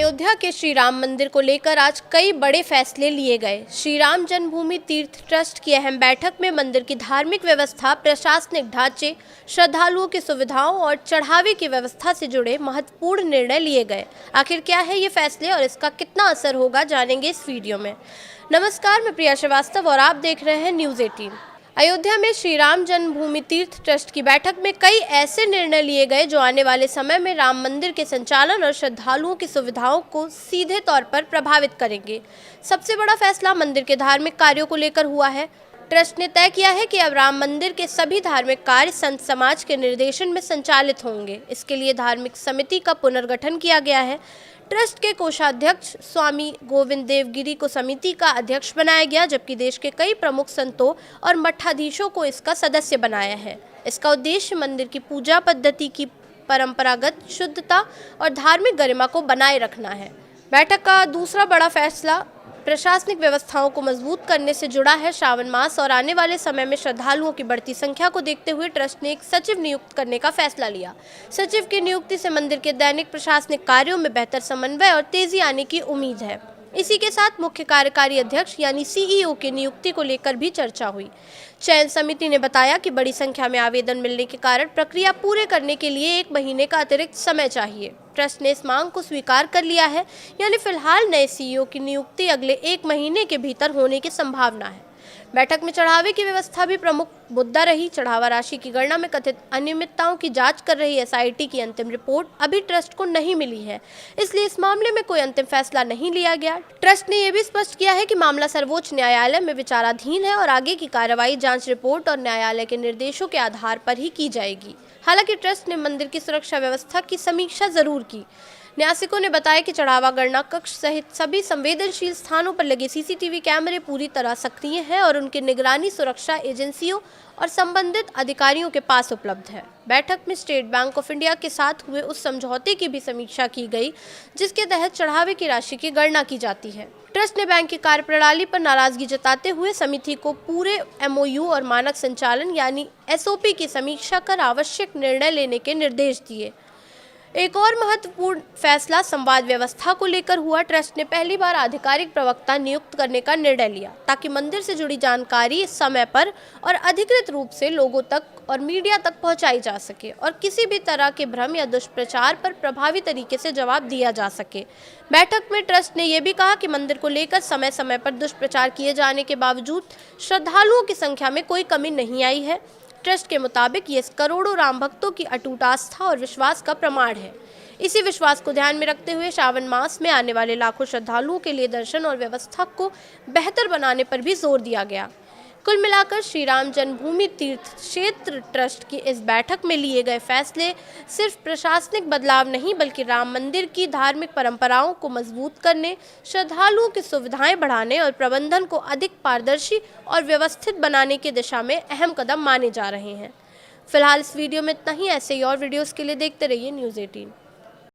अयोध्या के श्री राम मंदिर को लेकर आज कई बड़े फैसले लिए गए। श्री राम जन्मभूमि तीर्थ ट्रस्ट की अहम बैठक में मंदिर की धार्मिक व्यवस्था, प्रशासनिक ढांचे, श्रद्धालुओं की सुविधाओं और चढ़ावे की व्यवस्था से जुड़े महत्वपूर्ण निर्णय लिए गए। आखिर क्या है ये फैसले और इसका कितना असर होगा, जानेंगे इस वीडियो में। नमस्कार, मैं प्रिया श्रीवास्तव और आप देख रहे हैं न्यूज़ 18। अयोध्या में श्री राम जन्मभूमि तीर्थ ट्रस्ट की बैठक में कई ऐसे निर्णय लिए गए जो आने वाले समय में राम मंदिर के संचालन और श्रद्धालुओं की सुविधाओं को सीधे तौर पर प्रभावित करेंगे। सबसे बड़ा फैसला मंदिर के धार्मिक कार्यों को लेकर हुआ है। ट्रस्ट ने तय किया है कि अब राम मंदिर के सभी धार्मिक कार्य संत समाज के निर्देशन में संचालित होंगे। इसके लिए धार्मिक समिति का पुनर्गठन किया गया है। ट्रस्ट के कोषाध्यक्ष स्वामी गोविंद देवगिरी को समिति का अध्यक्ष बनाया गया, जबकि देश के कई प्रमुख संतों और मठाधीशों को इसका सदस्य बनाया है। इसका उद्देश्य मंदिर की पूजा पद्धति की परंपरागत शुद्धता और धार्मिक गरिमा को बनाए रखना है। बैठक का दूसरा बड़ा फैसला प्रशासनिक व्यवस्थाओं को मजबूत करने से जुड़ा है। श्रावण मास और आने वाले समय में श्रद्धालुओं की बढ़ती संख्या को देखते हुए ट्रस्ट ने एक सचिव नियुक्त करने का फैसला लिया। सचिव की नियुक्ति से मंदिर के दैनिक प्रशासनिक कार्यों में बेहतर समन्वय और तेजी आने की उम्मीद है। इसी के साथ मुख्य कार्यकारी अध्यक्ष यानी सीईओ की नियुक्ति को लेकर भी चर्चा हुई। चयन समिति ने बताया कि बड़ी संख्या में आवेदन मिलने के कारण प्रक्रिया पूरे करने के लिए 1 महीने का अतिरिक्त समय चाहिए। ट्रस्ट ने इस मांग को स्वीकार कर लिया है, यानी फिलहाल नए सीईओ की नियुक्ति अगले 1 महीने के भीतर होने की संभावना है। बैठक में चढ़ावे की व्यवस्था भी प्रमुख मुद्दा रही। चढ़ावा राशि की गणना में कथित अनियमितताओं की जांच कर रही एसआईटी की अंतिम रिपोर्ट अभी ट्रस्ट को नहीं मिली है, इसलिए इस मामले में कोई अंतिम फैसला नहीं लिया गया। ट्रस्ट ने यह भी स्पष्ट किया है कि मामला सर्वोच्च न्यायालय में विचाराधीन है और आगे की कार्रवाई जांच रिपोर्ट और न्यायालय के निर्देशों के आधार पर ही की जाएगी। हालांकि ट्रस्ट ने मंदिर की सुरक्षा व्यवस्था की समीक्षा जरूर की। न्यासिकों ने बताया कि चढ़ावा गणना कक्ष सहित सभी संवेदनशील स्थानों पर लगे सीसीटीवी कैमरे पूरी तरह सक्रिय हैं और उनकी निगरानी सुरक्षा एजेंसियों और संबंधित अधिकारियों के पास उपलब्ध है। बैठक में स्टेट बैंक ऑफ इंडिया के साथ हुए उस समझौते की भी समीक्षा की गई, जिसके तहत चढ़ावे की राशि की गणना की जाती है। ट्रस्ट ने बैंक की कार्यप्रणाली पर नाराजगी जताते हुए समिति को पूरे एमओयू और मानक संचालन यानी एसओपी की समीक्षा कर आवश्यक निर्णय लेने के निर्देश दिए। एक और महत्वपूर्ण फैसला संवाद व्यवस्था को लेकर हुआ। ट्रस्ट ने पहली बार आधिकारिक प्रवक्ता नियुक्त करने का निर्णय लिया, ताकि मंदिर से जुड़ी जानकारी समय पर और अधिकृत रूप से लोगों तक और मीडिया तक पहुंचाई जा सके और किसी भी तरह के भ्रम या दुष्प्रचार पर प्रभावी तरीके से जवाब दिया जा सके। बैठक में ट्रस्ट ने यह भी कहा कि मंदिर को लेकर समय समय पर दुष्प्रचार किए जाने के बावजूद श्रद्धालुओं की संख्या में कोई कमी नहीं आई है। ट्रस्ट के मुताबिक ये करोड़ों राम भक्तों की अटूट आस्था और विश्वास का प्रमाण है। इसी विश्वास को ध्यान में रखते हुए श्रावण मास में आने वाले लाखों श्रद्धालुओं के लिए दर्शन और व्यवस्था को बेहतर बनाने पर भी जोर दिया गया। कुल मिलाकर श्री राम जन्मभूमि तीर्थ क्षेत्र ट्रस्ट की इस बैठक में लिए गए फैसले सिर्फ प्रशासनिक बदलाव नहीं, बल्कि राम मंदिर की धार्मिक परंपराओं को मजबूत करने, श्रद्धालुओं की सुविधाएं बढ़ाने और प्रबंधन को अधिक पारदर्शी और व्यवस्थित बनाने की दिशा में अहम कदम माने जा रहे हैं। फिलहाल इस वीडियो में इतना ही। ऐसे ही और वीडियोस के लिए देखते रहिए न्यूज़ 18।